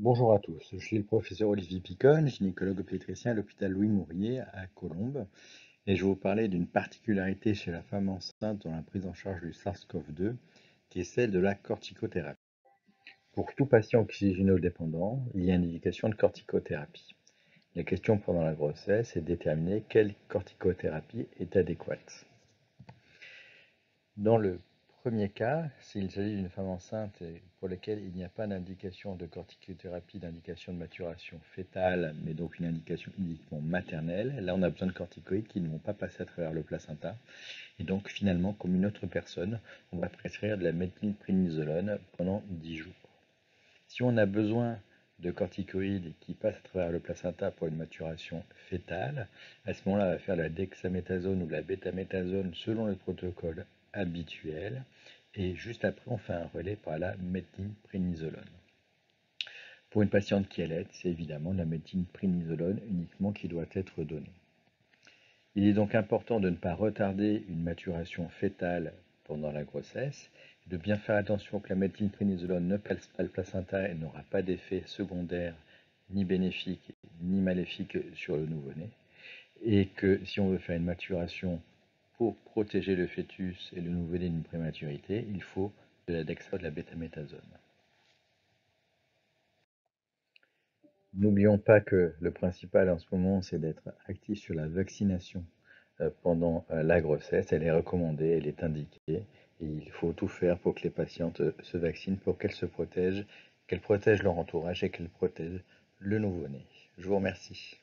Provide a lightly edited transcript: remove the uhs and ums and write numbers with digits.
Bonjour à tous, je suis le professeur Olivier Picon, gynécologue obstétricien à l'hôpital Louis Mourier à Colombes, et je vais vous parler d'une particularité chez la femme enceinte dans la prise en charge du SARS-CoV-2, qui est celle de la corticothérapie. Pour tout patient oxygénodépendant, il y a une indication de corticothérapie. La question pendant la grossesse est de déterminer quelle corticothérapie est adéquate. Dans le premier cas, s'il s'agit d'une femme enceinte pour laquelle il n'y a pas d'indication de corticothérapie, d'indication de maturation fœtale, mais donc une indication uniquement maternelle, là on a besoin de corticoïdes qui ne vont pas passer à travers le placenta. Et donc finalement, comme une autre personne, on va prescrire de la méthylprednisolone pendant 10 jours. Si on a besoin de corticoïdes qui passent à travers le placenta pour une maturation fœtale, à ce moment-là, on va faire la dexaméthasone ou la bétaméthasone selon le protocole habituel. Et juste après, on fait un relais par la méthylprednisolone. Pour une patiente qui allait, c'est évidemment la méthylprednisolone uniquement qui doit être donnée. Il est donc important de ne pas retarder une maturation fœtale pendant la grossesse, de bien faire attention que la méthylprednisolone ne passe pas le placenta et n'aura pas d'effet secondaire ni bénéfique ni maléfique sur le nouveau-né, et que si on veut faire une maturation pour protéger le fœtus et le nouveau-né d'une prématurité, il faut de la dextro de la bétaméthasone. N'oublions pas que le principal en ce moment, c'est d'être actif sur la vaccination pendant la grossesse. Elle est recommandée, elle est indiquée, et il faut tout faire pour que les patientes se vaccinent, pour qu'elles se protègent, qu'elles protègent leur entourage et qu'elles protègent le nouveau-né. Je vous remercie.